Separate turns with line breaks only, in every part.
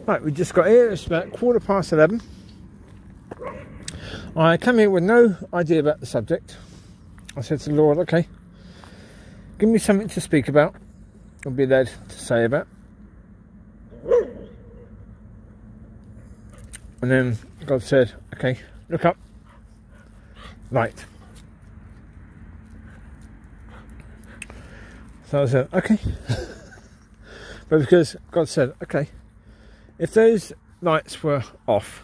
Right, we just got here. It's about 11:15. I come here with no idea about the subject. I said to the Lord, okay, give me something to speak about. I'll be led to say about. And then God said, okay, look up. Light. So I said, okay. But because God said, okay, if those lights were off,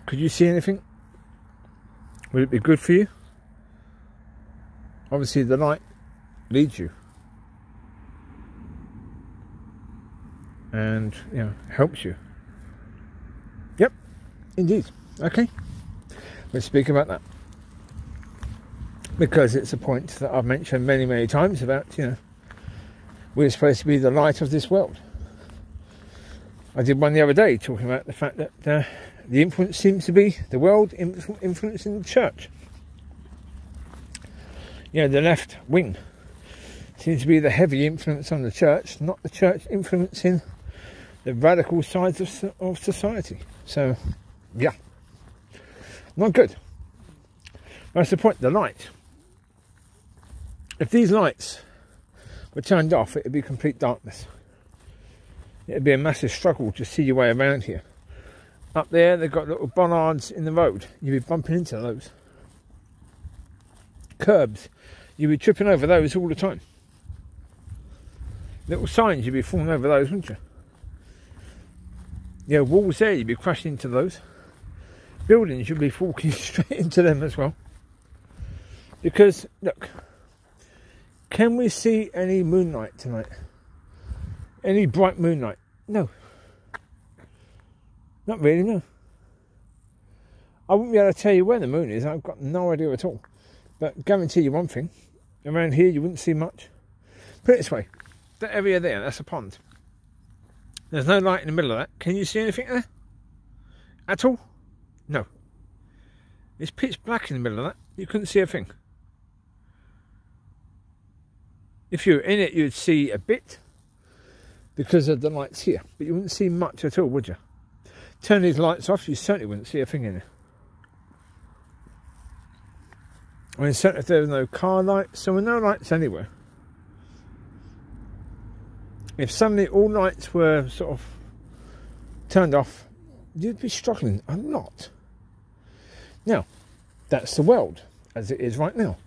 could you see anything? Would it be good for you? Obviously the light leads you. And, you know, helps you. Yep, indeed. Okay. Let's speak about that. Because it's a point that I've mentioned many, many times about, you know, we're supposed to be the light of this world. I did one the other day talking about the fact that the influence seems to be the world influencing the church. You know, the left wing seems to be the heavy influence on the church, not the church influencing the radical sides of society. So, yeah, not good. That's the point, the light. If these lights were turned off, it would be complete darkness. It would be a massive struggle to see your way around here. Up there, they've got little bollards in the road. You'd be bumping into those. Curbs. You'd be tripping over those all the time. Little signs, you'd be falling over those, wouldn't you? Yeah, walls there, you'd be crashing into those. Buildings, you'd be walking straight into them as well. Because, look, can we see any moonlight tonight? Any bright moonlight? No. Not really, no. I wouldn't be able to tell you where the moon is. I've got no idea at all. But guarantee you one thing. Around here, you wouldn't see much. Put it this way. That area there, that's a pond. There's no light in the middle of that. Can you see anything there? At all? No. It's pitch black in the middle of that. You couldn't see a thing. If you were in it, you'd see a bit because of the lights here. But you wouldn't see much at all, would you? Turn these lights off, you certainly wouldn't see a thing in it. I mean, certainly if there was no car lights, so there were no lights anywhere. If suddenly all lights were sort of turned off, you'd be struggling a lot. Now, that's the world as it is right now.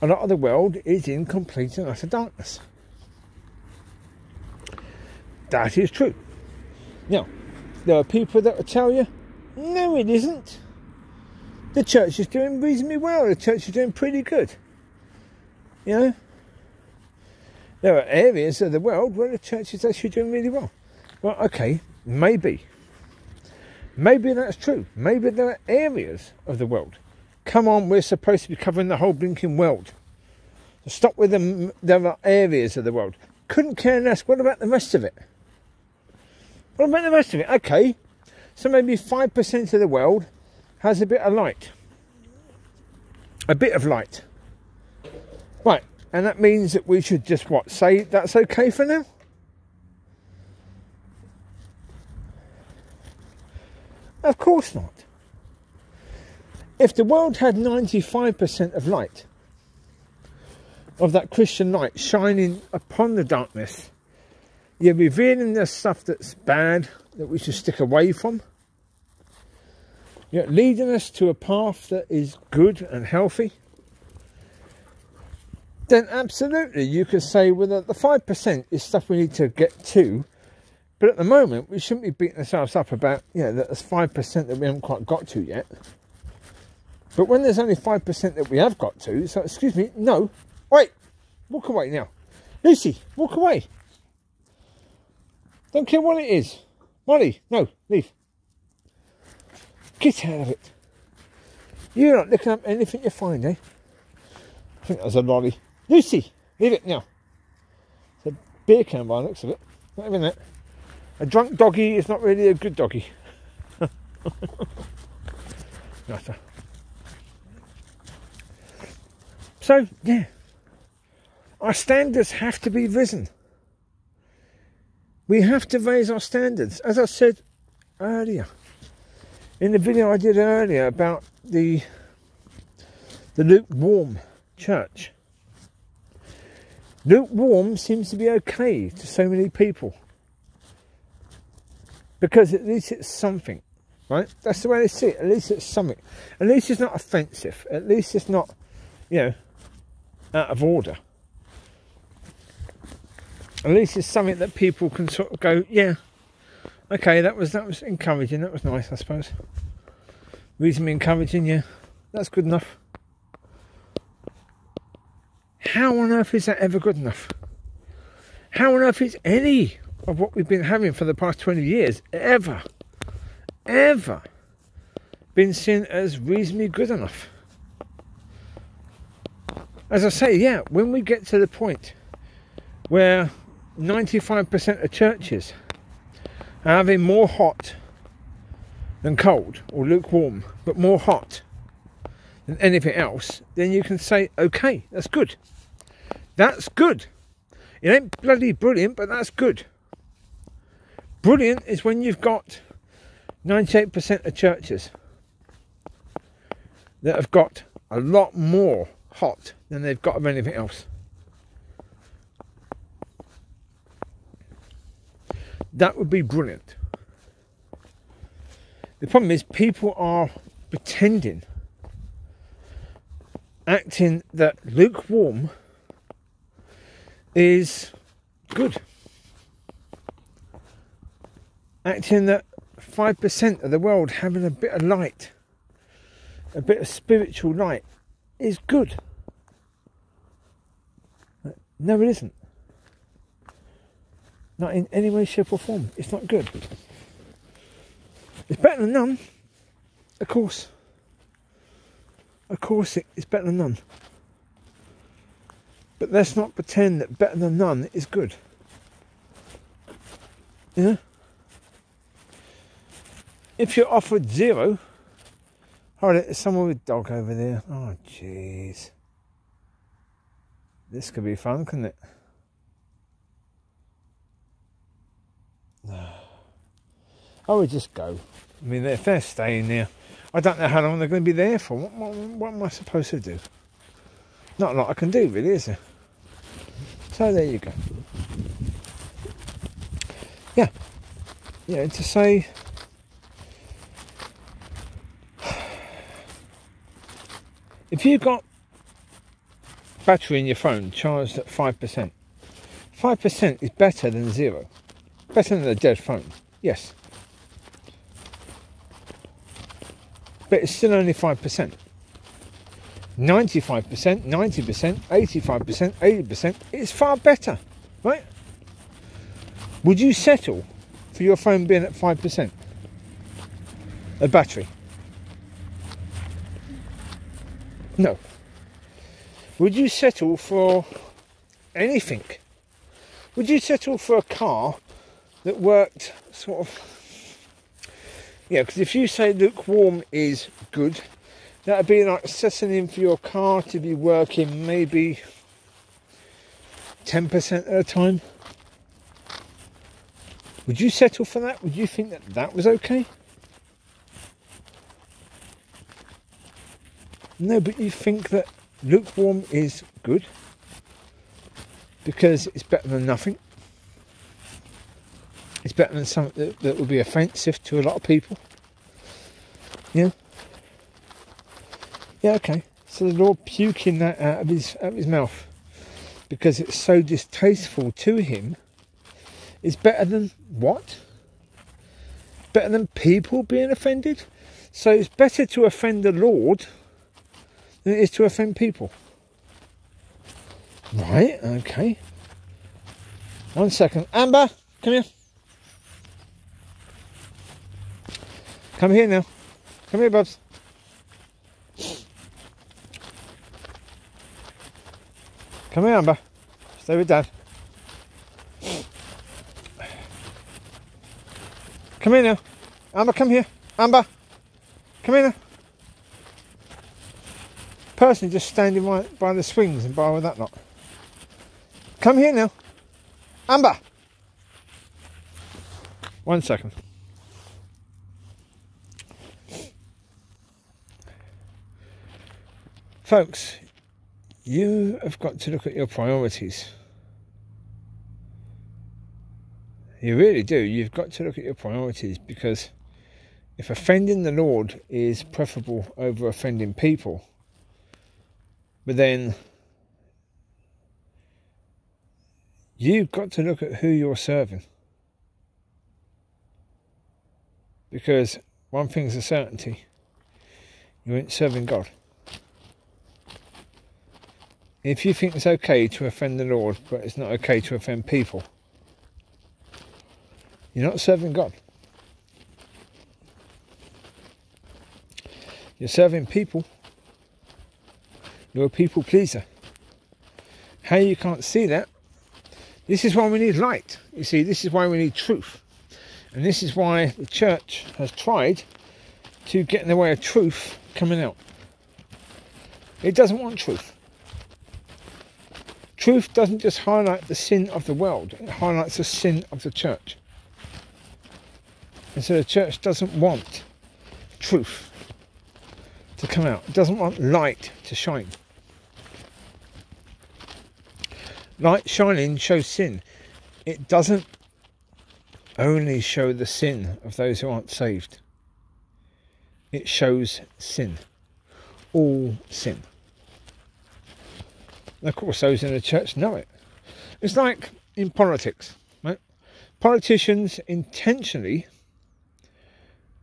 A lot of the world is in complete and utter darkness. That is true. Now, there are people that will tell you, no it isn't. The church is doing reasonably well. The church is doing pretty good. You know? There are areas of the world where the church is actually doing really well. Well, okay, maybe. Maybe that's true. Maybe there are areas of the world. Come on, we're supposed to be covering the whole blinking world. So stop with them. There are areas of the world. Couldn't care less. What about the rest of it? What about the rest of it? Okay, so maybe 5% of the world has a bit of light. A bit of light. Right, and that means that we should just, what, say that's okay for now? Of course not. If the world had 95% of light, of that Christian light shining upon the darkness, you're revealing the stuff that's bad, that we should stick away from. You're leading us to a path that is good and healthy. Then absolutely you could say, well, the 5% is stuff we need to get to. But at the moment, we shouldn't be beating ourselves up about, you know, that there's 5% that we haven't quite got to yet. But when there's only 5% that we have got to, so excuse me, no, wait, walk away now. Lucy, walk away. Don't care what it is. Mollie, no, leave. Get out of it. You're not looking up anything you find, eh? I think that was a lolly. Lucy, leave it now. It's a beer can by the looks of it. Not even that. A drunk doggy is not really a good doggy. Nutter. So, yeah. Our standards have to be risen. We have to raise our standards. As I said earlier, in the video I did earlier about the lukewarm church. Lukewarm seems to be okay to so many people. Because at least it's something, right? That's the way they see it. At least it's something. At least it's not offensive. At least it's not, you know, out of order. At least it's something that people can sort of go, yeah, okay, that was encouraging. That was nice, I suppose. Reasonably encouraging, yeah, that's good enough. How on earth is that ever good enough? How on earth is any of what we've been having for the past 20 years ever been seen as reasonably good enough? As I say, yeah, when we get to the point where 95% of churches are having more hot than cold, or lukewarm, but more hot than anything else, then you can say, okay, that's good. That's good. It ain't bloody brilliant, but that's good. Brilliant is when you've got 98% of churches that have got a lot more hot than they've got of anything else. That would be brilliant. The problem is people are pretending, acting that lukewarm is good. Acting that 5% of the world having a bit of light, a bit of spiritual light, is good. No, it isn't. Not in any way, shape or form. It's not good. It's better than none. Of course. Of course it's better than none. But let's not pretend that better than none is good. You know? If you're offered 0... Oh, there's someone with a dog over there. Oh, jeez. This could be fun, couldn't it? I would just go. I mean, if they're staying there, I don't know how long they're going to be there for. What am I supposed to do? Not a lot I can do, really, is there? So there you go. Yeah. Yeah, and to say... If you've got battery in your phone charged at 5%, 5% is better than 0. Better than a dead phone, yes. But it's still only 5%. 95%, 90%, 85%, 80% is far better, right? Would you settle for your phone being at 5%? A battery? No. Would you settle for anything? Would you settle for a car that worked sort of... Yeah, because if you say lukewarm is good, that would be like settling for your car to be working maybe 10% of the time. Would you settle for that? Would you think that that was okay? No, but you think that lukewarm is good because it's better than nothing. It's better than something that would be offensive to a lot of people. Yeah. Yeah, okay. So the Lord puking that out of his mouth because it's so distasteful to him is better than what? Better than people being offended? So it's better to offend the Lord than it is to offend people. Right, okay. 1 second. Amber, come here. Come here now. Come here, Bubs. Come here, Amber. Stay with Dad. Come here now. Amber, come here. Amber, come here now. Person just standing right by the swings and by all that lot. Come here now. Amber. 1 second. Folks, you have got to look at your priorities. You really do. You've got to look at your priorities, because if offending the Lord is preferable over offending people, but then you've got to look at who you're serving. Because one thing's a certainty, you ain't serving God. If you think it's okay to offend the Lord, but it's not okay to offend people, you're not serving God. You're serving people. You're a people pleaser. How you can't see that? This is why we need light. You see, this is why we need truth. And this is why the church has tried to get in the way of truth coming out. It doesn't want truth. Truth doesn't just highlight the sin of the world, it highlights the sin of the church. And so the church doesn't want truth to come out. It doesn't want light to shine. Light shining shows sin. It doesn't only show the sin of those who aren't saved. It shows sin. All sin. And of course, those in the church know it. It's like in politics, right? Politicians intentionally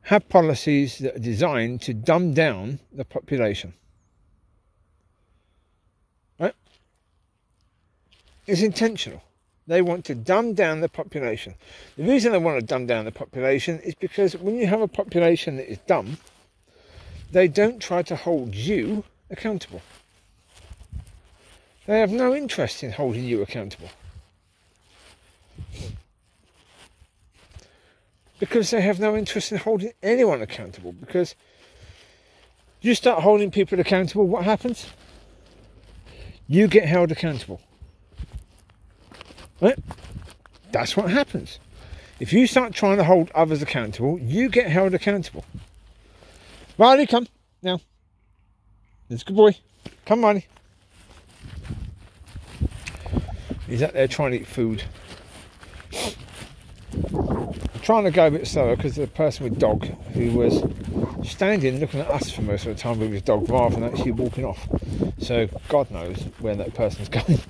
have policies that are designed to dumb down the population. Right? It's intentional. They want to dumb down the population. The reason they want to dumb down the population is because when you have a population that is dumb, they don't try to hold you accountable. They have no interest in holding you accountable. Because they have no interest in holding anyone accountable. Because you start holding people accountable, what happens? You get held accountable. Right? That's what happens. If you start trying to hold others accountable, you get held accountable. Riley, come. Now. That's a good boy. Come, Riley. He's out there trying to eat food. I'm trying to go a bit slower because there's a person with dog who was standing looking at us for most of the time with his dog rather than actually walking off. So God knows where that person's going.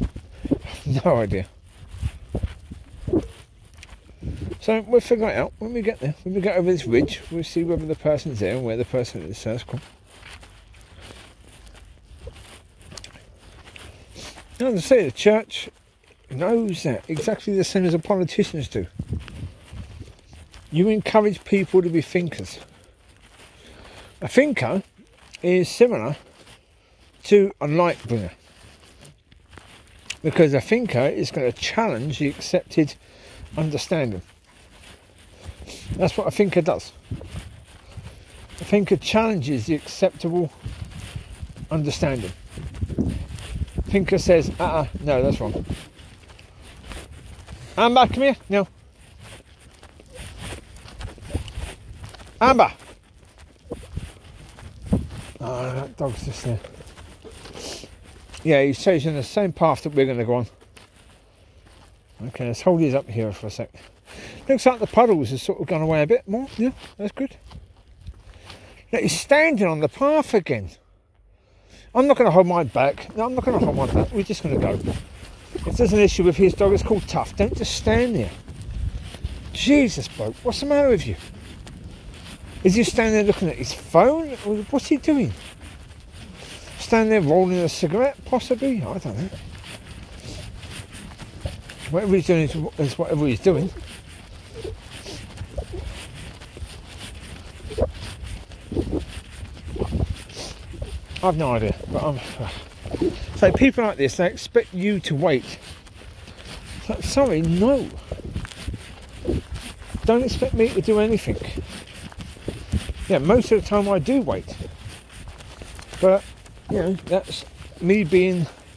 I have no idea. So we'll figure it out when we get there. When we get over this ridge, we'll see whether the person's there and where the person is. So that's cool. Now, as I say, the church knows that exactly the same as the politicians do. You encourage people to be thinkers. A thinker is similar to a light bringer, because a thinker is going to challenge the accepted understanding. That's what a thinker does. A thinker challenges the acceptable understanding. A thinker says, no, that's wrong. Amber, come here. No. Amber. Oh, that dog's just there. Yeah, he's chasing the same path that we're going to go on. Okay, let's hold these up here for a sec. Looks like the puddles have sort of gone away a bit more. Yeah, that's good. Now he's standing on the path again. I'm not going to hold mine back. No, I'm not going to hold mine back. We're just going to go. If there's an issue with his dog, it's called tough. Don't just stand there. Jesus, bloke, what's the matter with you? Is he standing there looking at his phone? What's he doing? Standing there rolling a cigarette, possibly? I don't know. Whatever he's doing is whatever he's doing. I've no idea, but so people like this, they expect you to wait. Like, sorry, no. Don't expect me to do anything. Yeah, most of the time I do wait. But, you know, that's me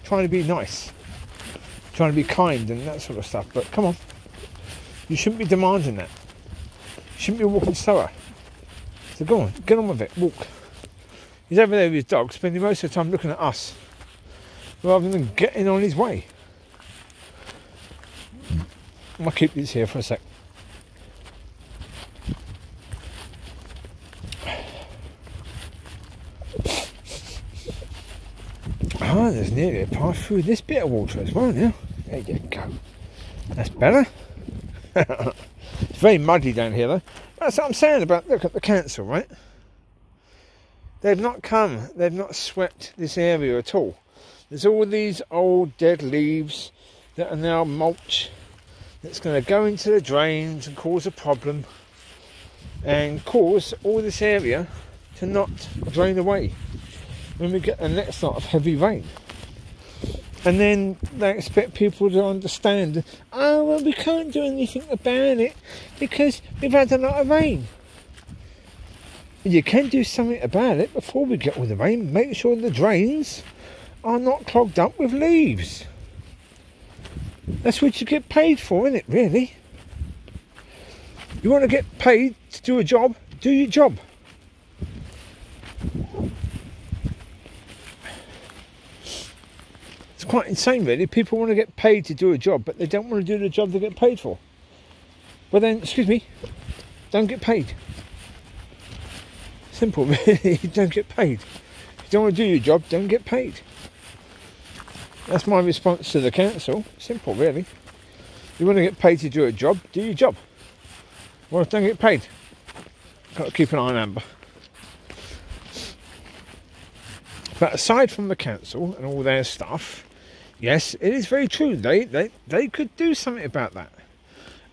trying to be nice. Trying to be kind and that sort of stuff. But come on. You shouldn't be demanding that. Shouldn't be walking slower. So go on, get on with it, walk. He's over there with his dog, spending most of the time looking at us, rather than getting on his way. I'm going to keep this here for a sec. Ah, there's nearly a path through this bit of water as well now. There you go. That's better. It's very muddy down here though. That's what I'm saying about, look at the council, right? They've not come, they've not swept this area at all. There's all these old dead leaves that are now mulch that's going to go into the drains and cause a problem and cause all this area to not drain away when we get the next lot of heavy rain. And then they expect people to understand, oh well, we can't do anything about it because we've had a lot of rain. You can do something about it before we get all the rain. Make sure the drains are not clogged up with leaves. That's what you get paid for, isn't it, really? You want to get paid to do a job, do your job. It's quite insane, really. People want to get paid to do a job, but they don't want to do the job they get paid for. Well then, excuse me, don't get paid. Simple, really. You don't get paid. If you don't want to do your job, don't get paid. That's my response to the council. Simple, really. You want to get paid to do a job, do your job. Well, don't get paid. Got to keep an eye on Amber. But aside from the council and all their stuff, yes, it is very true. They could do something about that.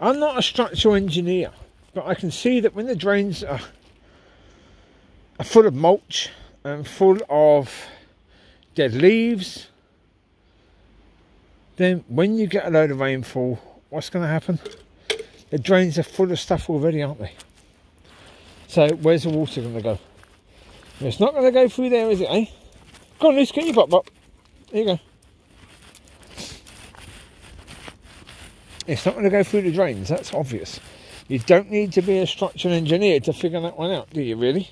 I'm not a structural engineer, but I can see that when the drains are full of mulch and full of dead leaves, then when you get a load of rainfall, what's going to happen? The drains are full of stuff already, aren't they? So where's the water going to go? It's not going to go through there, is it, eh? Go on, Luce, get your bop. There you go. It's not going to go through the drains, that's obvious. You don't need to be a structural engineer to figure that one out, do you, really?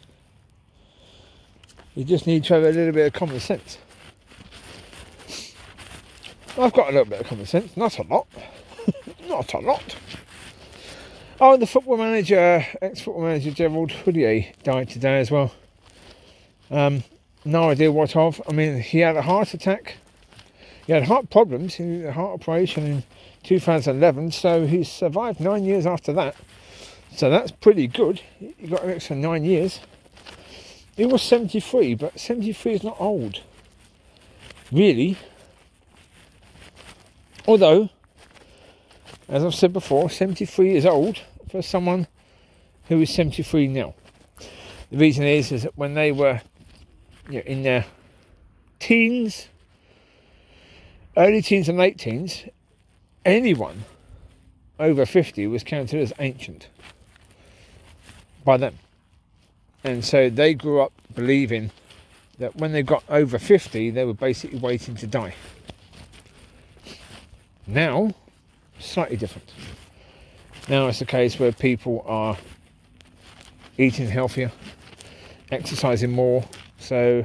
You just need to have a little bit of common sense. I've got a little bit of common sense, not a lot. Not a lot. Oh, the football manager, ex-football manager Gerald Houllier died today as well. No idea what of. I mean, he had a heart attack. He had heart problems. He had a heart operation in 2011, so he survived 9 years after that. So that's pretty good. He got an extra 9 years. He was 73, but 73 is not old, really. Although, as I've said before, 73 is old for someone who is 73 now. The reason is that when they were in their teens, early teens and late teens, anyone over 50 was counted as ancient by them. And so they grew up believing that when they got over 50, they were basically waiting to die. Now, slightly different. Now it's a case where people are eating healthier, exercising more. So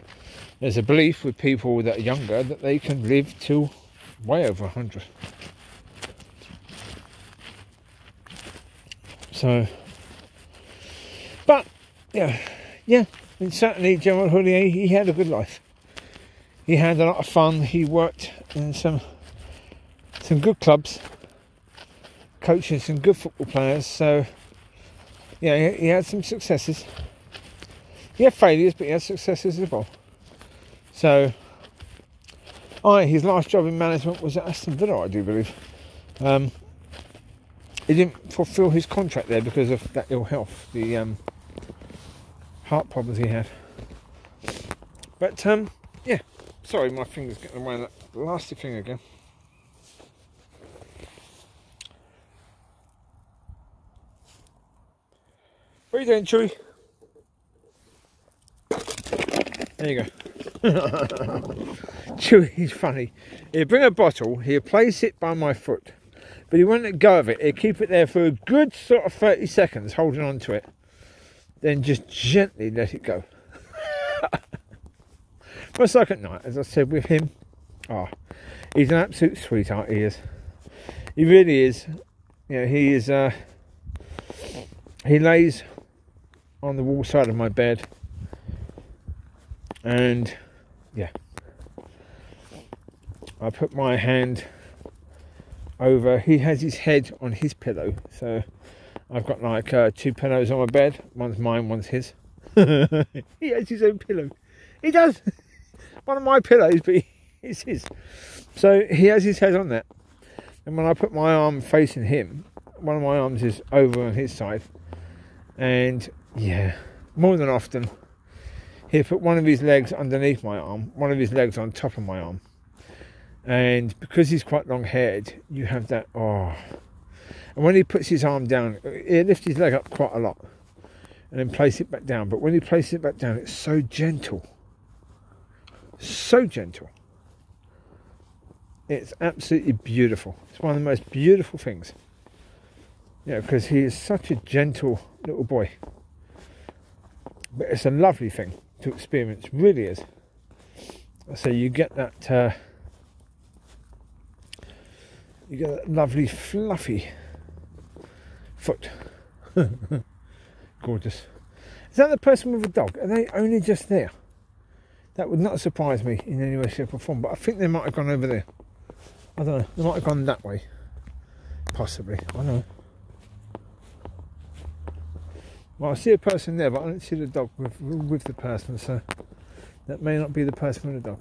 there's a belief with people that are younger that they can live till way over 100. So, but yeah, and certainly Gerald Houllier, he had a good life. He had a lot of fun. He worked in some good clubs, coaching some good football players. So yeah, he had some successes. He had failures, but he had successes as well. So, his last job in management was at Aston Villa, I do believe. He didn't fulfil his contract there because of that ill health, the heart problems he had. But yeah, sorry, my finger's getting away on that nasty thing again. What are you doing, Chewie? There you go. Chewie is funny. He'll bring a bottle, he'll place it by my foot, But he won't let go of it. He'll keep it there for a good sort of 30 seconds, holding on to it. Then just gently let it go. But it's like at night, as I said, with him. Oh, he's an absolute sweetheart, he is. He really is. You know, he is, he lays on the wall side of my bed. And, yeah. I put my hand over, he has his head on his pillow, so I've got like 2 pillows on my bed. One's mine, one's his. He has his own pillow. He does. One of my pillows, but it's his. So he has his head on that. And when I put my arm facing him, one of my arms is over on his side. And yeah, more than often, he'll put one of his legs underneath my arm, one of his legs on top of my arm. And because he's quite long-haired, you have that, oh. And when he puts his arm down, he'll lift his leg up quite a lot and then place it back down. But when he places it back down, it's so gentle. So gentle. It's absolutely beautiful. It's one of the most beautiful things. Yeah, because he is such a gentle little boy. But it's a lovely thing to experience, really is. So you get that... you get that lovely fluffy foot. Gorgeous. Is that the person with a dog? Are they only just there? That would not surprise me in any way, shape or form. But I think they might have gone over there. I don't know. They might have gone that way. Possibly. I don't know. Well, I see a person there, but I don't see the dog with the person. So that may not be the person with the dog.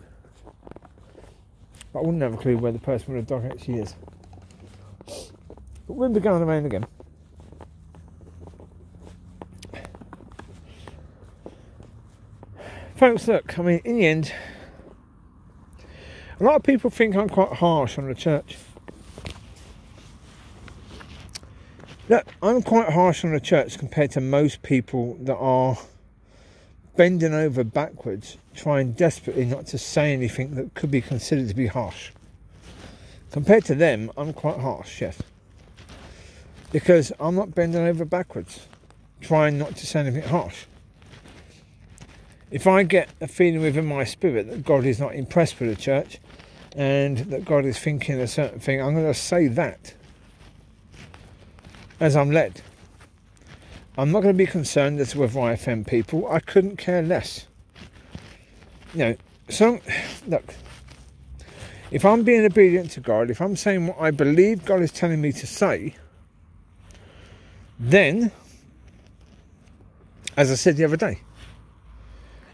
But I wouldn't have a clue where the person with the dog actually is. But we'll be going around again. Folks, look, I mean, in the end, a lot of people think I'm quite harsh on the church. Look, I'm quite harsh on the church compared to most people that are bending over backwards, trying desperately not to say anything that could be considered to be harsh. Compared to them, I'm quite harsh, yes. Because I'm not bending over backwards, trying not to say anything harsh. If I get a feeling within my spirit that God is not impressed with the church and that God is thinking a certain thing, I'm going to say that as I'm led. I'm not going to be concerned as to whether I offend people. I couldn't care less. You know, so, look, if I'm being obedient to God, if I'm saying what I believe God is telling me to say, then, as I said the other day,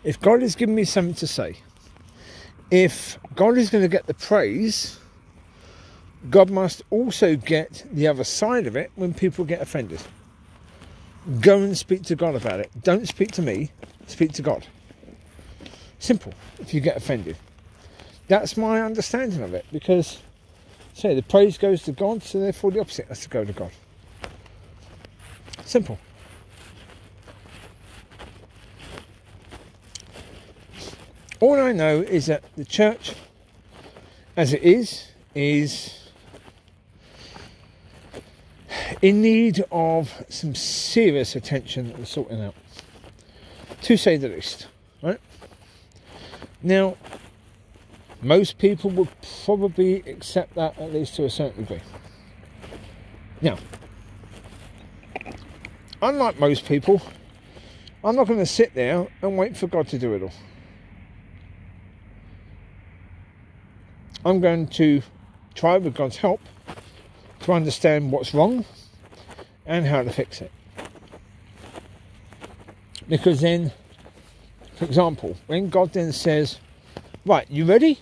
if God is giving me something to say, if God is going to get the praise, God must also get the other side of it when people get offended. Go and speak to God about it. Don't speak to me, speak to God. Simple, if you get offended. That's my understanding of it, because, say, the praise goes to God, so therefore the opposite has to go to God. Simple. All I know is that the church, as it is in need of some serious attention and sorting out, to say the least, right? Now, most people would probably accept that, at least to a certain degree. Now, unlike most people, I'm not going to sit there and wait for God to do it all. I'm going to try, with God's help, to understand what's wrong and how to fix it. Because then, for example, when God then says, right, you ready?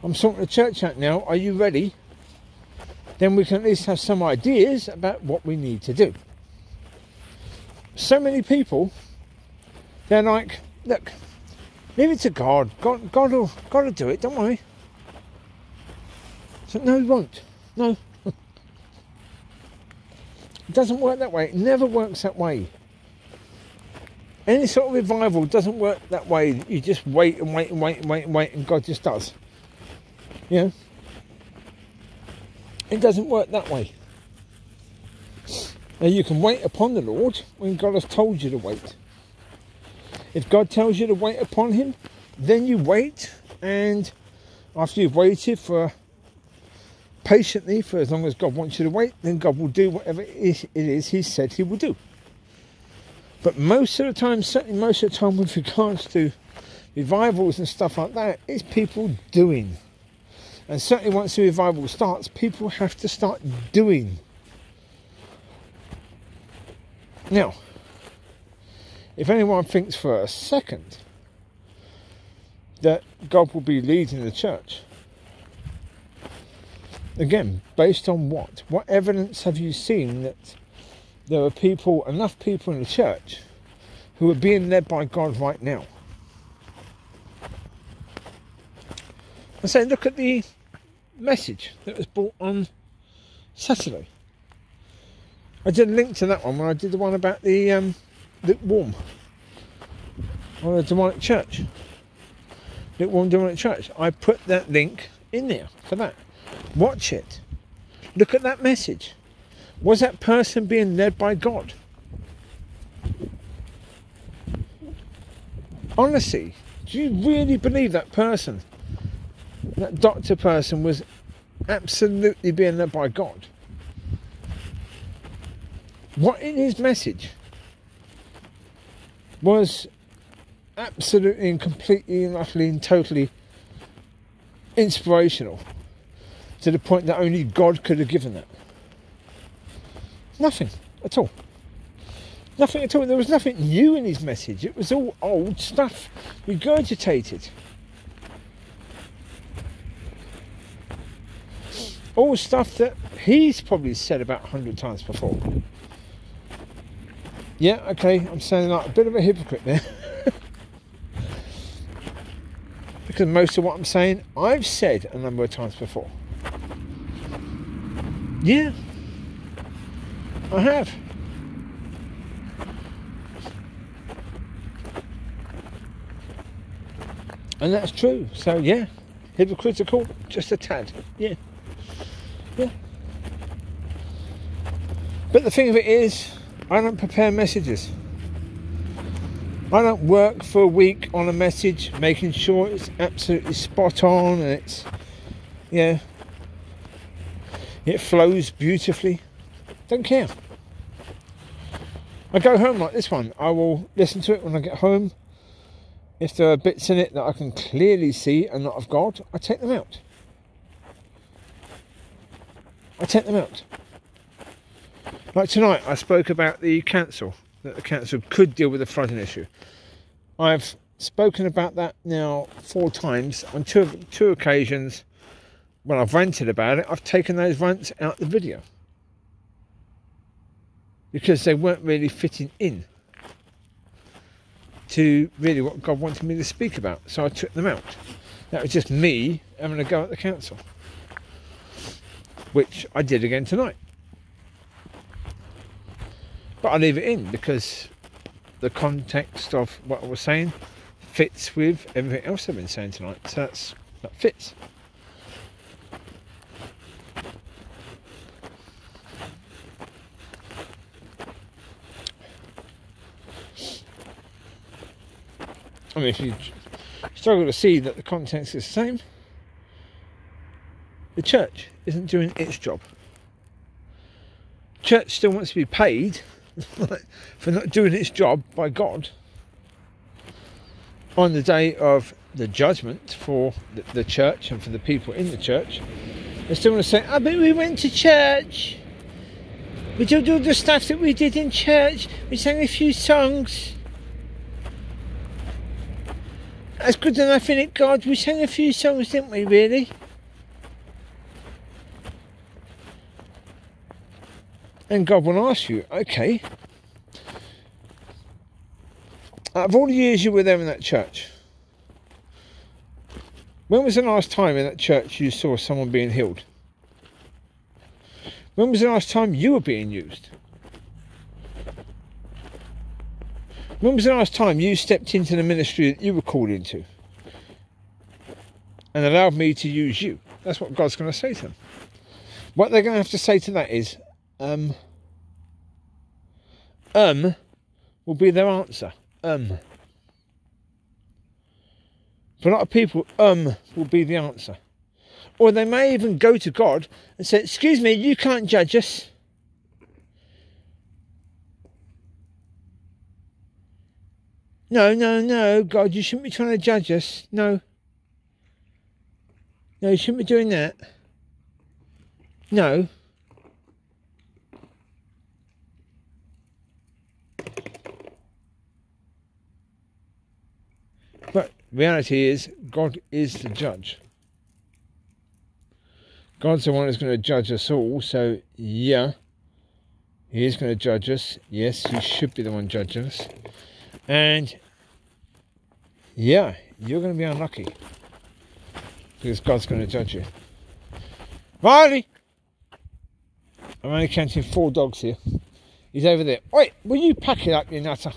I'm sorting the church out now, are you ready? Then we can at least have some ideas about what we need to do. So many people, they're like, look, leave it to God. God will do it, don't worry. So, no, he won't. No. It doesn't work that way. It never works that way. Any sort of revival doesn't work that way. You just wait and wait and wait and wait and wait, and God just does. You know? It doesn't work that way. Now, you can wait upon the Lord when God has told you to wait. If God tells you to wait upon him, then you wait, and after you've waited patiently for as long as God wants you to wait, then God will do whatever it is he said he will do. But most of the time, certainly most of the time with regards to revivals and stuff like that, it's people doing. And certainly once the revival starts, people have to start doing. Now, if anyone thinks for a second that God will be leading the church, again, based on what? What evidence have you seen that there are enough people in the church who are being led by God right now? I say, look at the message that was brought on Saturday. I did a link to that one when I did the one about the lukewarm on the demonic church. Lukewarm demonic church. I put that link in there for that. Watch it. Look at that message. Was that person being led by God? Honestly, do you really believe that person, that doctor person, was absolutely being led by God? What in his message was absolutely and completely and utterly and totally inspirational to the point that only God could have given that? Nothing at all. Nothing at all. There was nothing new in his message. It was all old stuff, regurgitated. All stuff that he's probably said about 100 times before. Yeah, okay, I'm sounding like a bit of a hypocrite there. Because most of what I'm saying, I've said a number of times before. Yeah, I have. And that's true. So yeah, hypocritical, just a tad. Yeah. Yeah. But the thing of it is, I don't prepare messages. I don't work for a week on a message, making sure it's absolutely spot on and it's, yeah, it flows beautifully. Don't care. I go home like this one. I will listen to it when I get home. If there are bits in it that I can clearly see are not of God, I take them out. Like tonight, I spoke about the council, that the council could deal with the flooding issue. I've spoken about that now 4 times. On two occasions when I've ranted about it, I've taken those rants out of the video because they weren't really fitting in to really what God wanted me to speak about. So I took them out. That was just me having a go at the council, which I did again tonight. But I leave it in because the context of what I was saying fits with everything else I've been saying tonight. So that fits. I mean, if you struggle to see that the context is the same, the church isn't doing its job. Church still wants to be paid for not doing its job by God on the day of the judgment for the church and for the people in the church. They still want to say, "I bet we went to church. We did all the stuff that we did in church. We sang a few songs. That's good enough, innit, God? We sang a few songs, didn't we, really?" And God will ask you, okay, out of all the years you were there in that church, when was the last time in that church you saw someone being healed? When was the last time you were being used? When was the last time you stepped into the ministry that you were called into and allowed me to use you? That's what God's going to say to them. What they're going to have to say to that is, will be their answer. For a lot of people, will be the answer. Or they may even go to God and say, excuse me, you can't judge us. No, God, you shouldn't be trying to judge us. No, you shouldn't be doing that. No. But reality is, God is the judge. God's the one who's going to judge us all, so yeah, he is going to judge us. Yes, he should be the one judging us. And yeah, you're going to be unlucky because God's going to judge you. Mollie! I'm only counting 4 dogs here. He's over there. Wait, will you pack it up, you nutter?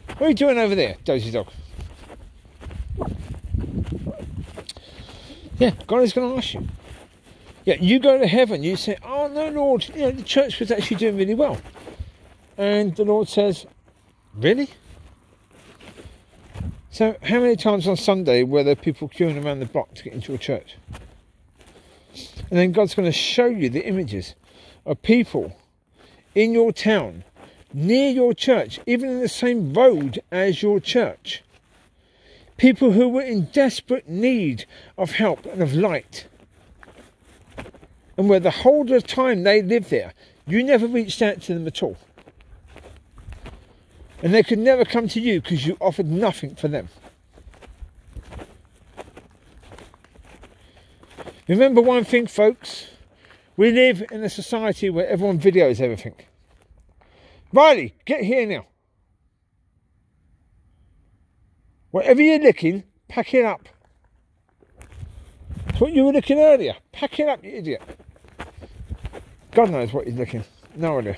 What are you doing over there, dozy dog? Yeah, God is going to ask you. Yeah, you go to heaven, you say, oh no, Lord, the church was actually doing really well. And the Lord says, really? So how many times on Sunday were there people queuing around the block to get into a church? And then God's going to show you the images of people in your town, near your church, even in the same road as your church. People who were in desperate need of help and of light. And where the whole of the time they lived there, you never reached out to them at all. And they could never come to you because you offered nothing for them. Remember one thing, folks. We live in a society where everyone videos everything. Riley, get here now. Whatever you're licking, pack it up. That's what you were licking earlier. Pack it up, you idiot. God knows what he's licking. No idea.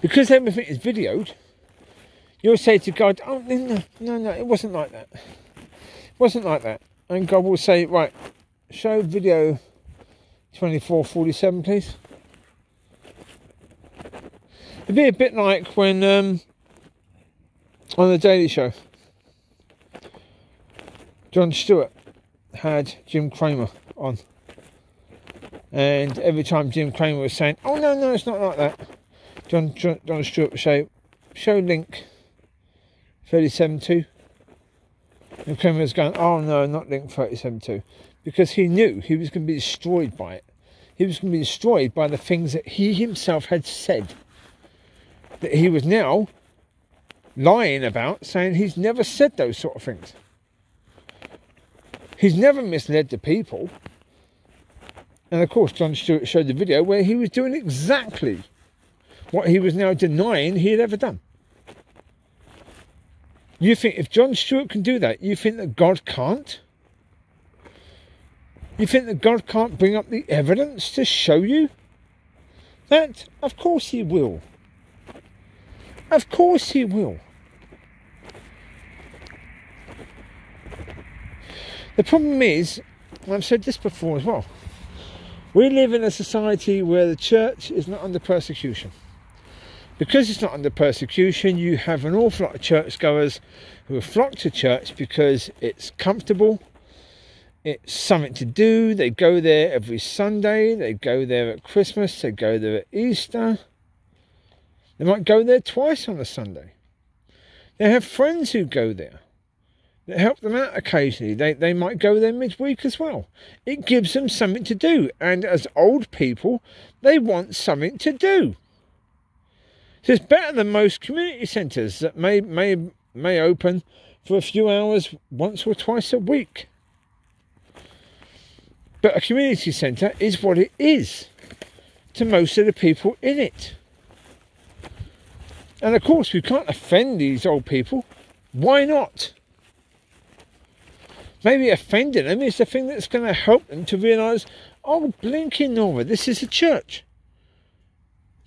Because everything is videoed, you'll say to God, oh, no, it wasn't like that. It wasn't like that. And God will say, right, show video 2447, please. It'd be a bit like when, on the Daily Show, Jon Stewart had Jim Cramer on. And every time Jim Cramer was saying, oh, no, it's not like that. Jon Stewart would say, show link 37.2. And Cramer was going, oh, no, not link 37.2. Because he knew he was going to be destroyed by it. He was going to be destroyed by the things that he himself had said. That he was now lying about, saying he's never said those sort of things. He's never misled the people. And of course, Jon Stewart showed the video where he was doing exactly what he was now denying he had ever done. You think if Jon Stewart can do that, you think that God can't? You think that God can't bring up the evidence to show you that? Of course he will. Of course he will. The problem is, and I've said this before as well, we live in a society where the church is not under persecution. Because it's not under persecution, you have an awful lot of churchgoers who flock to church because it's comfortable, it's something to do. They go there every Sunday, they go there at Christmas, they go there at Easter. They might go there twice on a Sunday. They have friends who go there that help them out occasionally. They might go there midweek as well. It gives them something to do. And as old people, they want something to do. So it's better than most community centres that may open for a few hours once or twice a week. But a community centre is what it is to most of the people in it. And of course, we can't offend these old people. Why not? Maybe offending them is the thing that's going to help them to realise, oh, blinking Nora, this is a church.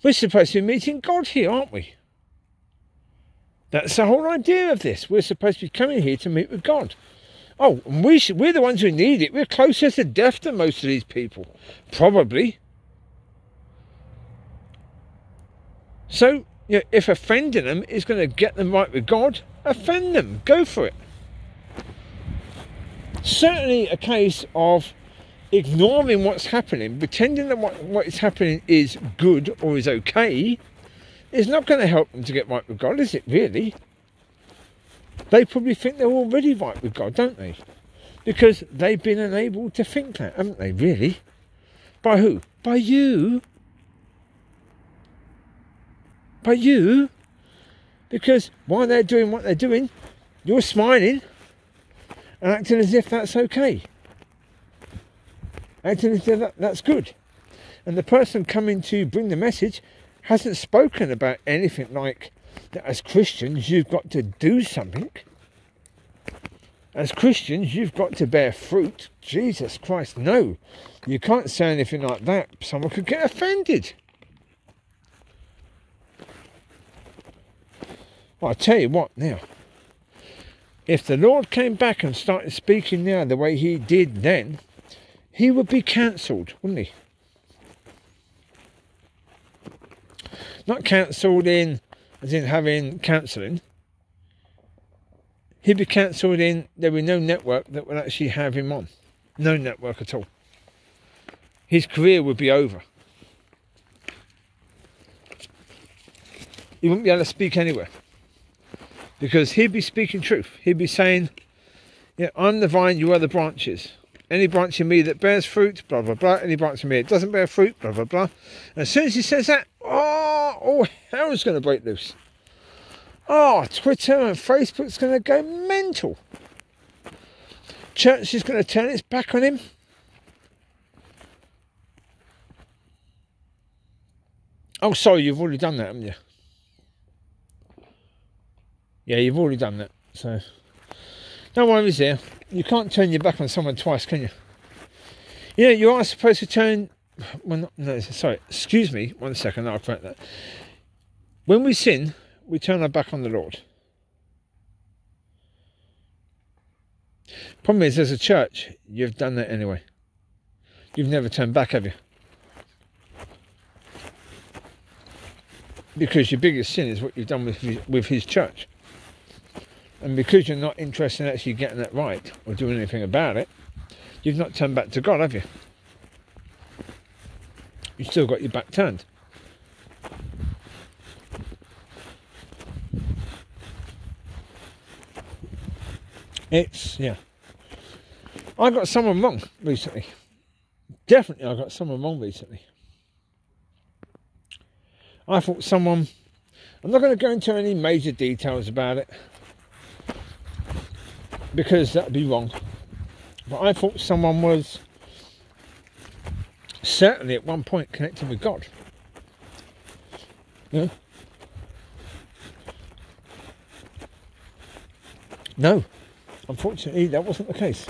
We're supposed to be meeting God here, aren't we? That's the whole idea of this. We're supposed to be coming here to meet with God. Oh, and we're the ones who need it. We're closer to death than most of these people. Probably. So, you know, if offending them is going to get them right with God, offend them. Go for it. Certainly a case of ignoring what's happening, pretending that what is happening is good or is okay, is not going to help them to get right with God, is it really? They probably think they're already right with God, don't they? Because they've been enabled to think that, haven't they, really? By who? By you. By you. Because while they're doing what they're doing, you're smiling and acting as if that's okay. Acting as if that's good. And the person coming to bring the message hasn't spoken about anything like that. As Christians, you've got to do something. As Christians, you've got to bear fruit. Jesus Christ, no. You can't say anything like that. Someone could get offended. Well, I'll tell you what now. If the Lord came back and started speaking now the way he did then, he would be cancelled, wouldn't he? Not cancelled in, as in having cancelling. He'd be cancelled in, there would be no network that would actually have him on. No network at all. His career would be over. He wouldn't be able to speak anywhere. Because he'd be speaking truth. He'd be saying, yeah, I'm the vine, you are the branches. Any branch in me that bears fruit, blah, blah, blah. Any branch in me that doesn't bear fruit, blah, blah, blah. And as soon as he says that, oh, hell's going to break loose. Oh, Twitter and Facebook's going to go mental. Church is going to turn its back on him. Oh, sorry, you've already done that, haven't you? Yeah, you've already done that. So, no worries there. You can't turn your back on someone twice, can you? Yeah, you are supposed to turn... Well, no, sorry, excuse me, 1 second, I'll correct that. When we sin, we turn our back on the Lord. Problem is, as a church, you've done that anyway. You've never turned back, have you? Because your biggest sin is what you've done with his church. And because you're not interested in actually getting that right or doing anything about it, you've not turned back to God, have you? You've still got your back turned. Yeah. I got someone wrong recently. Definitely I got someone wrong recently. I thought someone... I'm not going to go into any major details about it, because that would be wrong. But I thought someone was certainly at one point connected with God. Yeah. No, unfortunately that wasn't the case.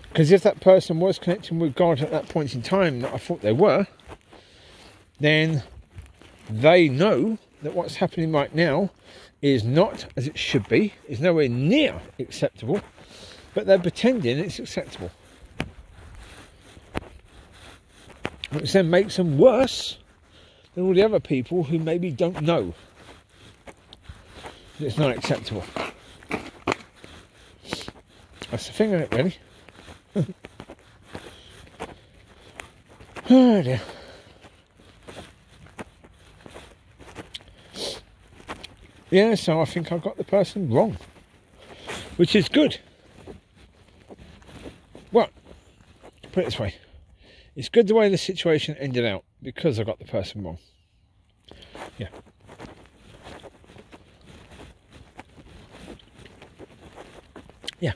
Because if that person was connecting with God at that point in time that I thought they were, then they know that what's happening right now is not as it should be, is nowhere near acceptable, but they're pretending it's acceptable. Which then makes them worse than all the other people who maybe don't know that it's not acceptable. That's the thing, isn't it, really? Oh dear. Yeah, so I think I got the person wrong, which is good. Well, put it this way, it's good the way the situation ended out because I got the person wrong. Yeah. Yeah.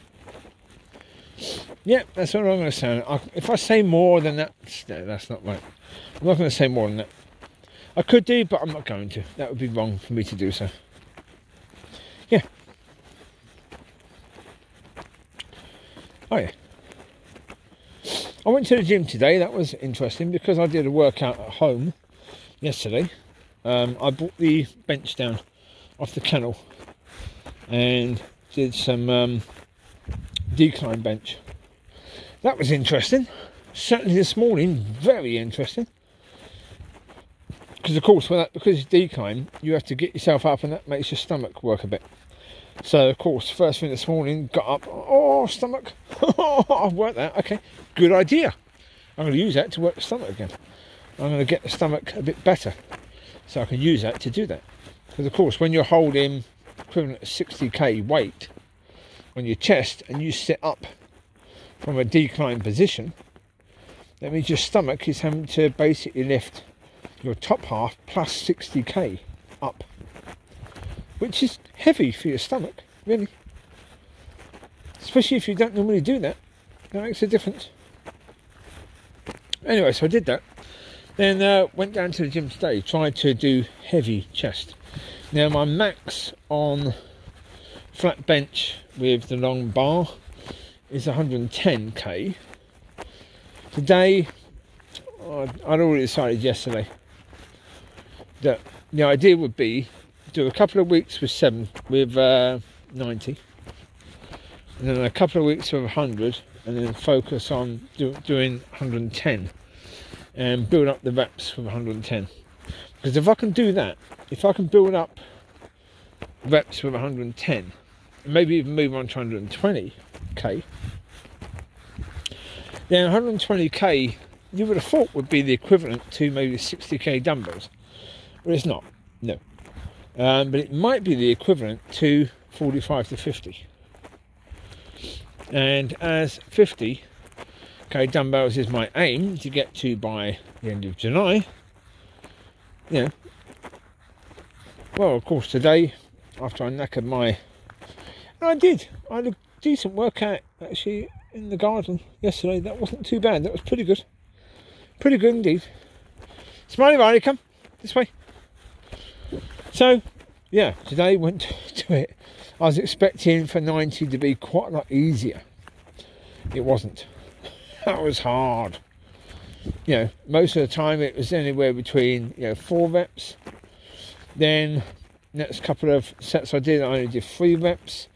Yeah, that's what I'm going to say. If I say more than that, no, that's not right. I'm not going to say more than that. I could do, but I'm not going to. That would be wrong for me to do so. Yeah. Oh yeah. I went to the gym today. That was interesting because I did a workout at home yesterday. I brought the bench down off the kennel and did some decline bench. That was interesting. Certainly this morning, very interesting. Because of course, because it's decline, you have to get yourself up, and that makes your stomach work a bit. So of course, first thing this morning, got up. Oh, stomach! I've worked that. Okay, good idea. I'm going to use that to work the stomach again. I'm going to get the stomach a bit better, so I can use that to do that. Because of course, when you're holding equivalent of 60k weight on your chest and you sit up from a decline position, that means your stomach is having to basically lift your top half plus 60k up, which is heavy for your stomach, really. Especially if you don't normally do that. That makes a difference. Anyway, so I did that. Then went down to the gym today, tried to do heavy chest. Now my max on flat bench with the long bar is 110k. Today, I'd already decided yesterday that the idea would be do a couple of weeks with 90, and then a couple of weeks with 100, and then focus on doing 110 and build up the reps with 110. Because if I can do that, if I can build up reps with 110, and maybe even move on to 120k, then 120k you would have thought would be the equivalent to maybe 60k dumbbells, but it's not. No. But it might be the equivalent to 45 to 50. And as 50k dumbbells is my aim to get to by the end of July, you know, well, of course, today, after I knackered my... And I had a decent workout, actually, in the garden yesterday. That wasn't too bad. That was pretty good. Pretty good indeed. Smiley Riley, come this way. So, yeah, today went to it. I was expecting for 90 to be quite a lot easier. It wasn't. That was hard. You know, most of the time it was anywhere between 4 reps. Then next couple of sets I only did 3 reps.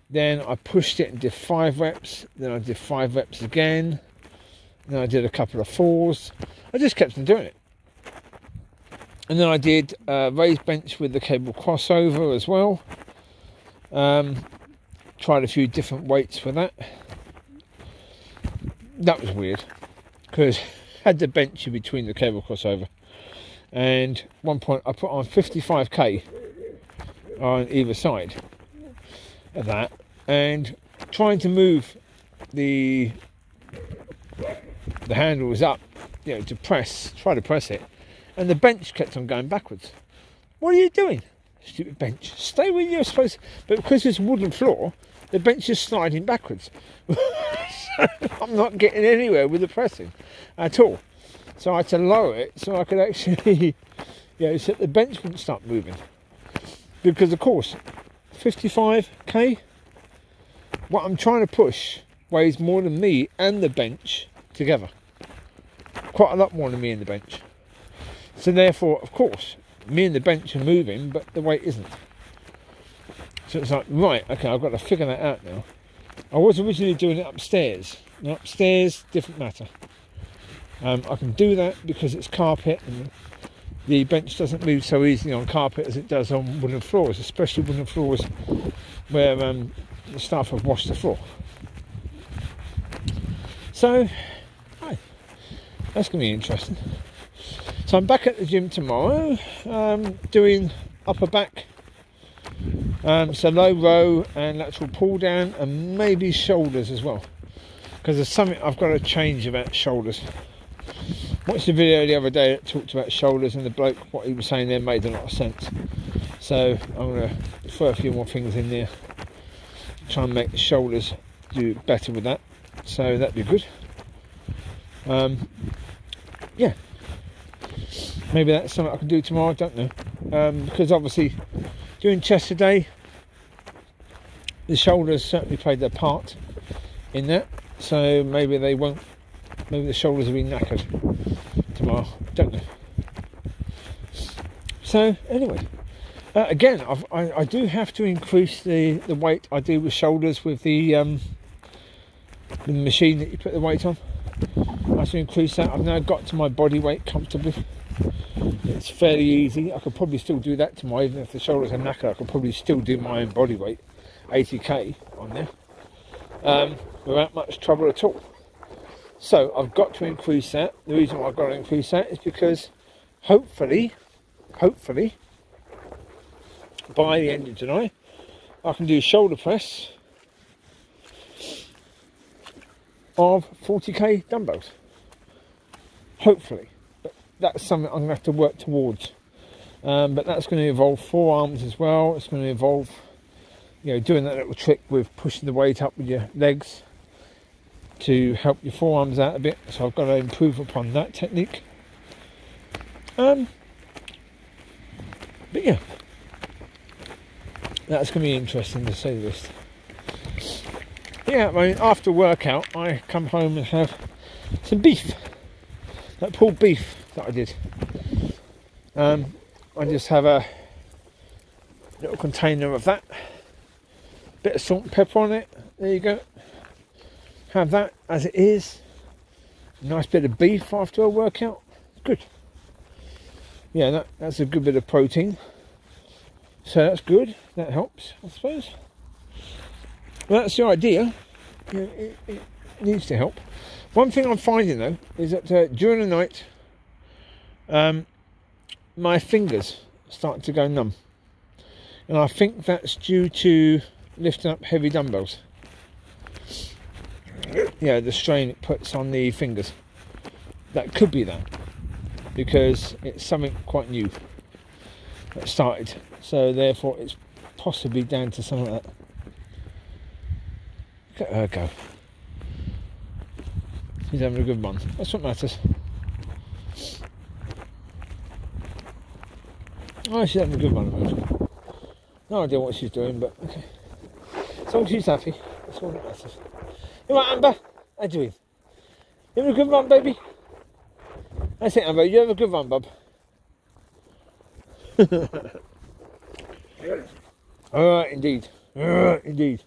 Then I pushed it and did 5 reps. Then I did 5 reps again. Then I did a couple of 4s. I just kept on doing it. And then I did raised bench with the cable crossover as well. Tried a few different weights for that. That was weird, because I had the bench in between the cable crossover. And at one point I put on 55k on either side of that, and trying to move the handles up, try to press it, and the bench kept on going backwards. What are you doing, stupid bench? Stay where you're supposed to. But because it's a wooden floor, the bench is sliding backwards. So I'm not getting anywhere with the pressing at all. So I had to lower it so I could actually, so the bench wouldn't start moving. Because of course, 55k, what I'm trying to push weighs more than me and the bench together. Quite a lot more than me and the bench. So therefore, of course, me and the bench are moving, but the weight isn't. So it's like, right, okay, I've got to figure that out now. I was originally doing it upstairs. Now upstairs, different matter. I can do that because it's carpet, and the bench doesn't move so easily on carpet as it does on wooden floors, especially wooden floors where the staff have washed the floor. So, that's going to be interesting. So I'm back at the gym tomorrow, doing upper back, so low row and lateral pull down, and maybe shoulders as well, because there's something I've got to change about shoulders. Watched a video the other day that talked about shoulders, and the bloke, what he was saying there made a lot of sense. So I'm going to throw a few more things in there, try and make the shoulders do better with that. So that'd be good. Yeah, maybe that's something I can do tomorrow. I don't know, because obviously doing chest today, the shoulders certainly played their part in that. So maybe they won't. Maybe the shoulders will be knackered tomorrow. Don't know. So anyway, again, I do have to increase the weight I do with shoulders with the the machine that you put the weight on. I have to increase that. I've now got to my body weight comfortably. It's fairly easy. I could probably still do that tomorrow, even if the shoulders are knackered. I could probably still do my own body weight, 80k on there, without much trouble at all. So I've got to increase that. The reason why I've got to increase that is because hopefully by the end of July I can do shoulder press of 40k dumbbells, hopefully. But that's something I'm going to have to work towards, but that's going to involve forearms as well. It's going to involve, you know, doing that little trick with pushing the weight up with your legs to help your forearms out a bit. So I've got to improve upon that technique. But yeah, that's going to be interesting to say the least. Yeah, I mean, after workout, I come home and have some beef, that pulled beef that I did. I just have a little container of that, bit of salt and pepper on it. There you go. Have that as it is. Nice bit of beef after a workout. Good. Yeah, that's a good bit of protein. So that's good. That helps, I suppose. Well, that's the idea. It needs to help. One thing I'm finding though is that during the night, my fingers start to go numb, and I think that's due to lifting up heavy dumbbells. Yeah, the strain it puts on the fingers. That could be that, because it's something quite new that started. So therefore, it's possibly down to something like that. Look at her go. She's having a good one. That's what matters. Oh, she's having a good one. No idea what she's doing, but okay. As long as she's happy, that's all that matters. You right, Amber? How you doing? You having a good one, baby? That's it, Amber. You have a good one, bub. Alright, indeed. Alright, indeed.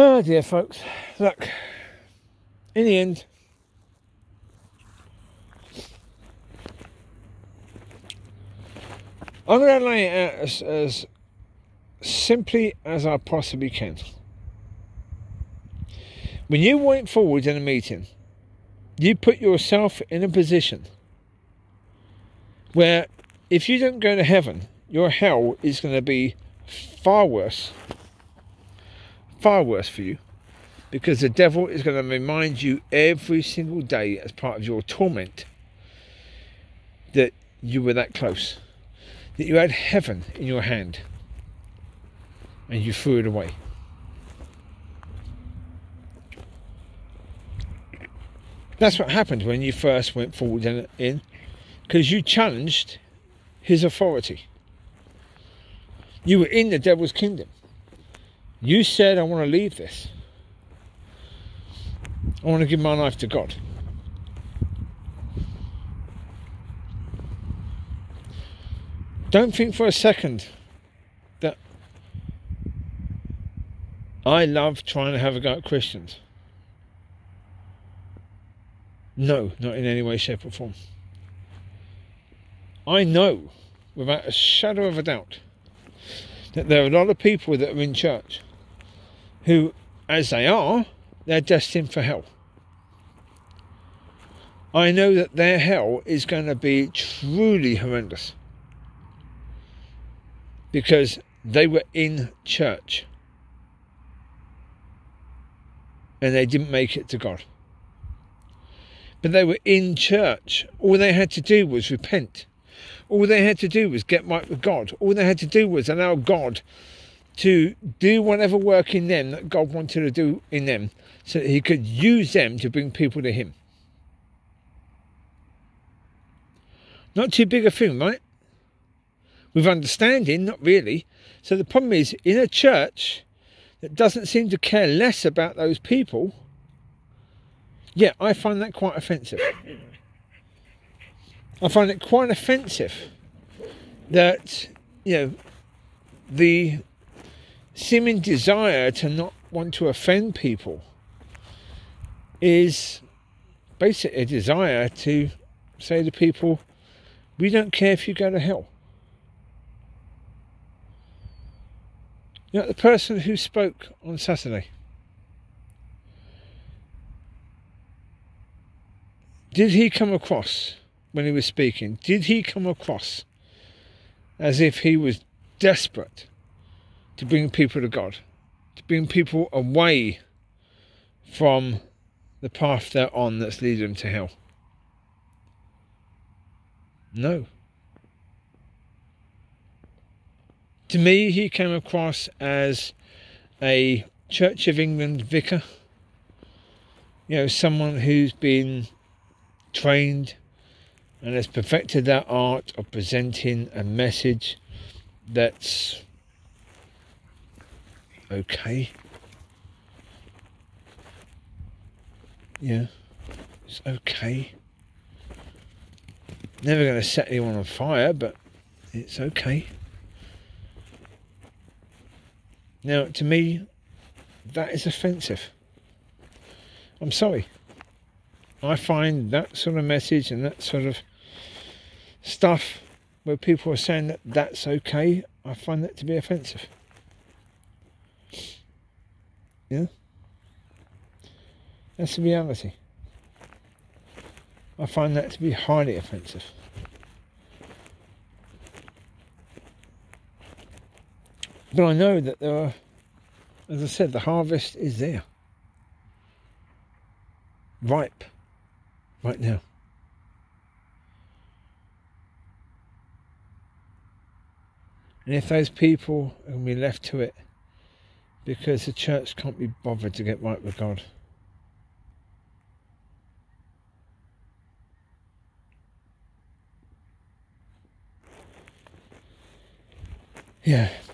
Oh dear, folks. Look, in the end, I'm going to lay it out as simply as I possibly can. When you went forward in a meeting, you put yourself in a position where if you don't go to heaven, your hell is going to be far worse for you, because the devil is going to remind you every single day as part of your torment that you were that close, that you had heaven in your hand and you threw it away. That's what happened when you first went forward in, because you challenged his authority. You were in the devil's kingdom. You said, I want to leave this. I want to give my life to God. Don't think for a second that I love trying to have a go at Christians. No, not in any way, shape or form. I know, without a shadow of a doubt, that there are a lot of people that are in church who, as they are, they're destined for hell. I know that their hell is going to be truly horrendous, because they were in church and they didn't make it to God. But they were in church. All they had to do was repent. All they had to do was get right with God. All they had to do was allow God to do whatever work in them that God wanted to do in them, so that he could use them to bring people to him. Not too big a thing, right? With understanding, not really. So the problem is, in a church that doesn't seem to care less about those people, yeah, I find that quite offensive. I find it quite offensive that, the seeming desire to not want to offend people is basically a desire to say to people, we don't care if you go to hell. The person who spoke on Saturday, did he come across, when he was speaking, did he come across as if he was desperate to bring people to God, to bring people away from the path they're on that's leading them to hell? No. To me, he came across as a Church of England vicar, someone who's been trained and has perfected that art of presenting a message that's okay. It's okay. Never going to set anyone on fire, but it's okay. Now, to me, that is offensive. I'm sorry. I find that sort of message and that sort of stuff where people are saying that that's okay, I find that to be offensive. That's the reality. I find that to be highly offensive. But I know that there are, as I said, the harvest is there. Ripe. Right now. And if those people are going to be left to it because the church can't be bothered to get right with God,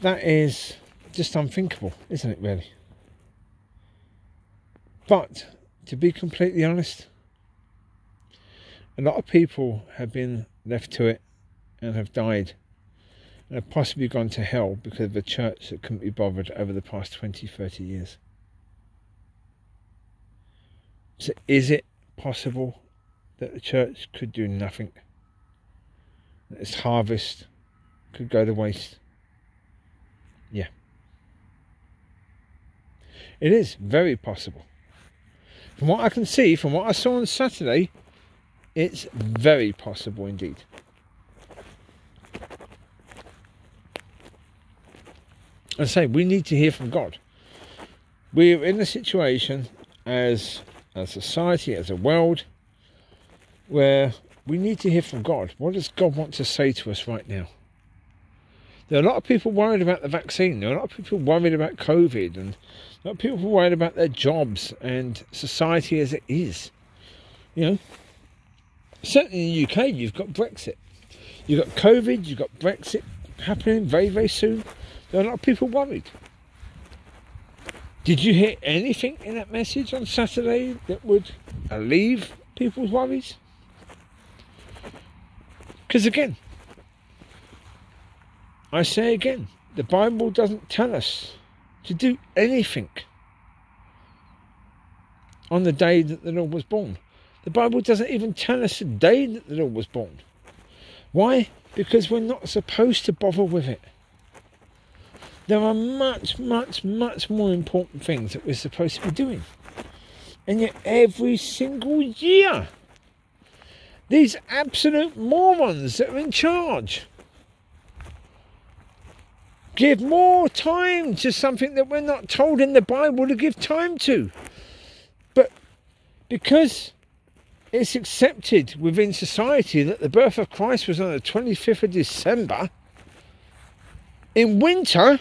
that is just unthinkable, isn't it, really? But, to be completely honest, a lot of people have been left to it and have died and have possibly gone to hell because of a church that couldn't be bothered over the past 20, 30 years. So is it possible that the church could do nothing? That its harvest could go to waste? Yeah. It is very possible. From what I can see, from what I saw on Saturday, it's very possible indeed. I say, we need to hear from God. We're in a situation as a society, as a world, where we need to hear from God. What does God want to say to us right now? There are a lot of people worried about the vaccine. There are a lot of people worried about COVID, and a lot of people worried about their jobs and society as it is. Certainly in the UK, you've got Brexit. You've got COVID, you've got Brexit happening very, very soon. There are a lot of people worried. Did you hear anything in that message on Saturday that would alleviate people's worries? Because again, I say again, the Bible doesn't tell us to do anything on the day that the Lord was born. The Bible doesn't even tell us the day that the Lord was born. Why? Because we're not supposed to bother with it. There are much, much, much more important things that we're supposed to be doing. And yet every single year, these absolute morons that are in charge give more time to something that we're not told in the Bible to give time to. But because it's accepted within society that the birth of Christ was on the 25th of December, in winter,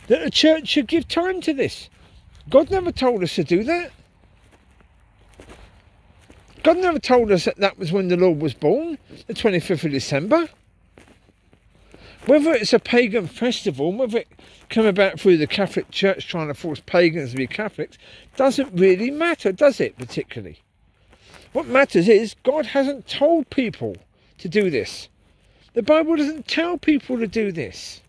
that the church should give time to this. God never told us to do that. God never told us that that was when the Lord was born, the 25th of December. Whether it's a pagan festival, whether it came about through the Catholic Church trying to force pagans to be Catholics, doesn't really matter, does it, particularly? What matters is God hasn't told people to do this. The Bible doesn't tell people to do this.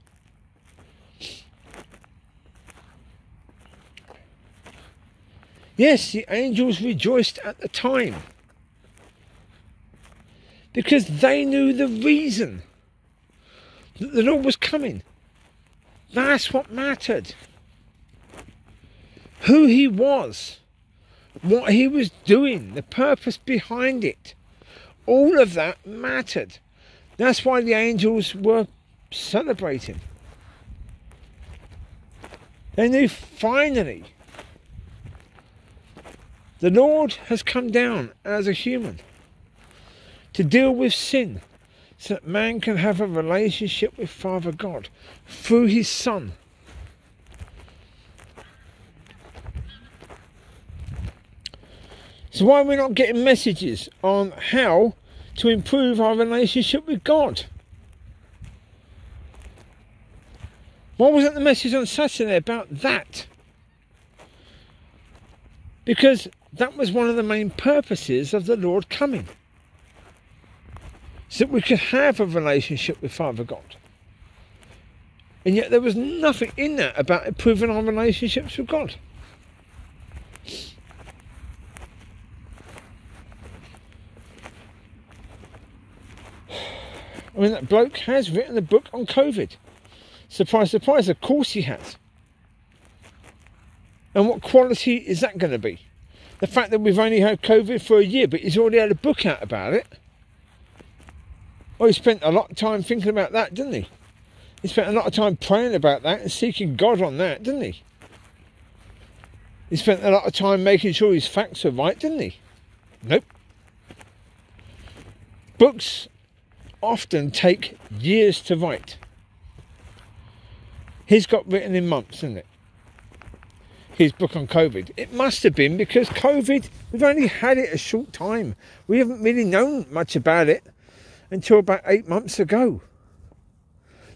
Yes, the angels rejoiced at the time because they knew the reason that the Lord was coming. That's what mattered. Who he was, what he was doing, the purpose behind it. All of that mattered. That's why the angels were celebrating. They knew finally the Lord has come down as a human to deal with sin so that man can have a relationship with Father God through his Son. So why are we not getting messages on how to improve our relationship with God? Why wasn't the message on Saturday about that? Because that was one of the main purposes of the Lord coming. So that we could have a relationship with Father God. And yet there was nothing in that about improving our relationships with God. I mean, that bloke has written a book on COVID. Surprise, surprise, of course he has. And what quality is that going to be? The fact that we've only had COVID for a year, but he's already had a book out about it. Well, he spent a lot of time thinking about that, didn't he? He spent a lot of time praying about that and seeking God on that, didn't he? He spent a lot of time making sure his facts were right, didn't he? Nope. Books often take years to write. His got written in months, isn't it? His book on COVID. It must have been because COVID, we've only had it a short time. We haven't really known much about it until about 8 months ago.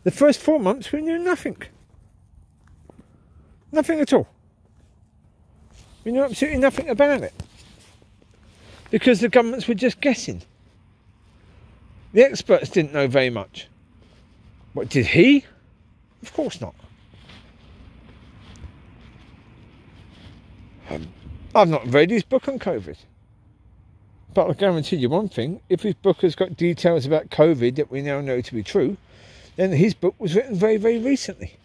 The first 4 months we knew nothing. Nothing at all. We knew absolutely nothing about it. Because the governments were just guessing. The experts didn't know very much. What, did he? Of course not. I've not read his book on COVID. But I guarantee you one thing, if his book has got details about COVID that we now know to be true, then his book was written very, very recently.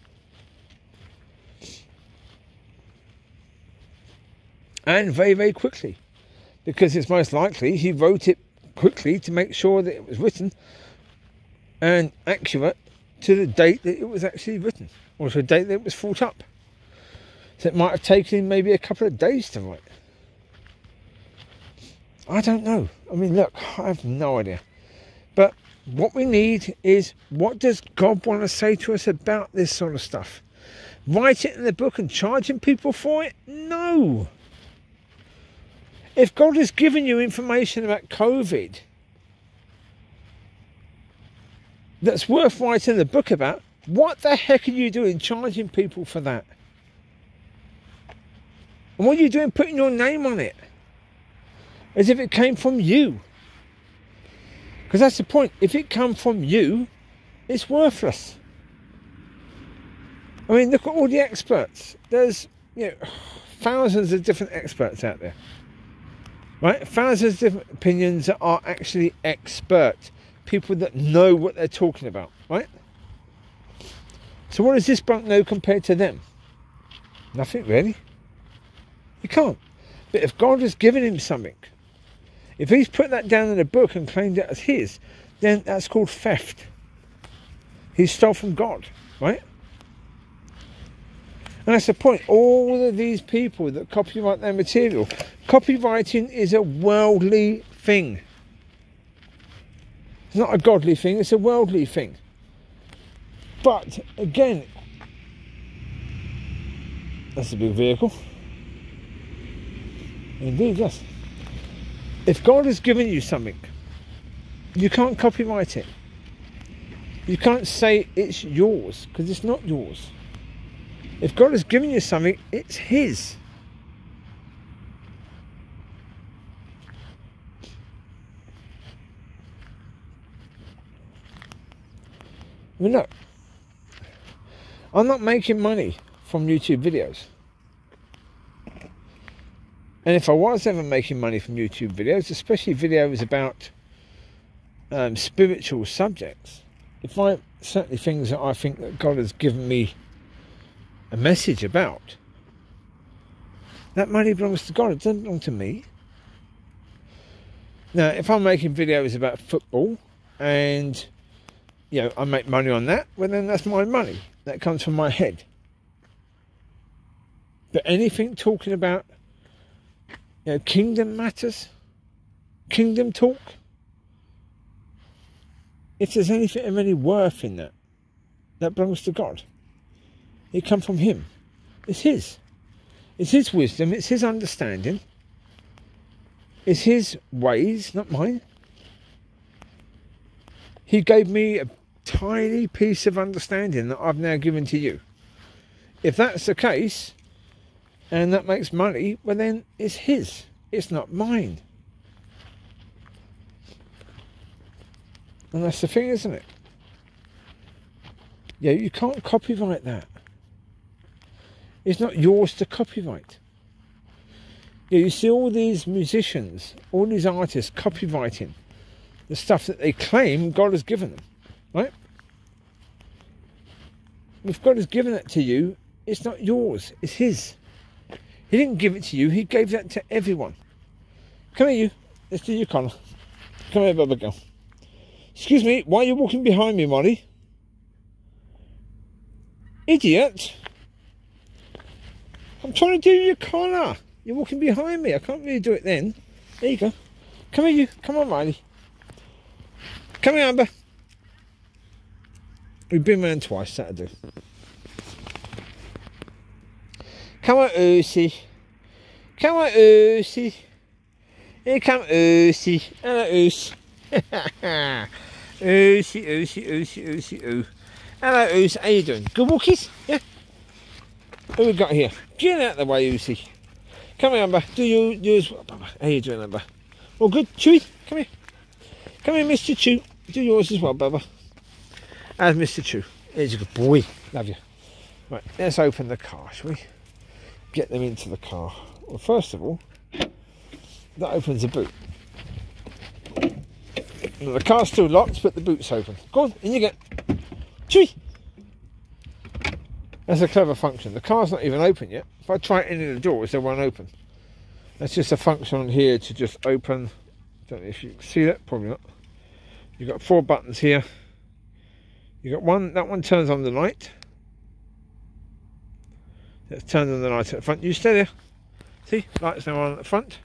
And very, very quickly. Because it's most likely he wrote it quickly to make sure that it was written and accurate to the date that it was actually written, or to the date that it was thought up. So it might have taken him maybe a couple of days to write. I don't know. I mean, look, I have no idea. But what we need is, what does God want to say to us about this sort of stuff? Write it in the book and charging people for it? No. If God has given you information about COVID that's worth writing a book about, what the heck are you doing charging people for that? And what are you doing putting your name on it? As if it came from you. Because that's the point. If it come from you, it's worthless. I mean, look at all the experts. There's, thousands of different experts out there. Right? Thousands of different opinions that are actually expert. People that know what they're talking about. Right? So what does this bloke know compared to them? Nothing really. You can't. But if God has given him something, if he's put that down in a book and claimed it as his, then that's called theft. He stole from God, right? And that's the point. All of these people that copyright their material, copywriting is a worldly thing. It's not a godly thing, it's a worldly thing. But, again, that's a big vehicle. Indeed, yes. If God has given you something, you can't copyright it. You can't say it's yours, because it's not yours. If God has given you something, it's his. Well, look, I'm not making money from YouTube videos. And if I was ever making money from YouTube videos, especially videos about spiritual subjects, certainly things that I think that God has given me a message about, that money belongs to God. It doesn't belong to me. Now, if I'm making videos about football and, you know, I make money on that, well, then that's my money. That comes from my head. But anything talking about, you know, kingdom matters, kingdom talk, if there's anything of any worth in that, that belongs to God. It comes from Him. It's His. It's His wisdom. It's His understanding. It's His ways, not mine. He gave me a tiny piece of understanding that I've now given to you. If that's the case, and that makes money, well then it's His. It's not mine. And that's the thing, isn't it? Yeah, you can't copyright that. It's not yours to copyright. Yeah, you see all these musicians, all these artists copyrighting the stuff that they claim God has given them, right? If God has given it to you, it's not yours, it's His. He didn't give it to you, He gave that to everyone. Come here, you. Let's do your collar. Come here, Bubba girl. Excuse me, why are you walking behind me, Mollie? Idiot! I'm trying to do your collar. You're walking behind me. I can't really do it then. There you go. Come here, you. Come on, Riley. Come here, Amber. We've been round twice, that'll do. Come on, Oosie. Come on, Oosie. Here come Oosie. Hello, Oos. Oosie, Oosie, Oosie, Oosie, Ooh. Hello, Oos. How you doing? Good walkies? Yeah? Who we got here? Get out of the way, Oosie. Come here, Amber. Do you as well, Bubba. How you doing, Amber? All good? Chewie, come here. Come here, Mr. Chew. Do yours as well, Bubba. How's Mr. Chew? Here's a good boy. Love you. Right, let's open the car, shall we? Get them into the car. Well, first of all, that opens the boot. Now, the car's still locked, but the boot's open. Go on, in you get. Chewie! That's a clever function. The car's not even open yet. If I try it in the doors, they won't open. That's just a function on here to just open. Don't know if you can see that, probably not. You've got 4 buttons here. You've got one, that one turns on the light. Let's turn on the light at the front. You stay there. See, light's now on at the front.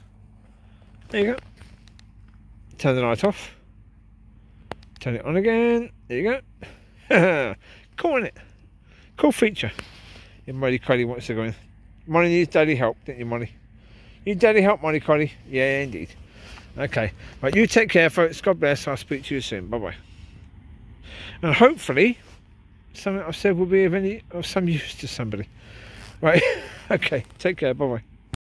There you go. Turn the light off. Turn it on again. There you go. Cool, isn't it? Cool feature. Your Mollie Collie wants to go in. Mollie needs daddy help, didn't you, Mollie? Need daddy help, Mollie Collie? Yeah, indeed. Okay. Right, you take care, folks. God bless. I'll speak to you soon. Bye-bye. And hopefully, something I've said will be of some use to somebody. Right. Okay. Take care. Bye-bye.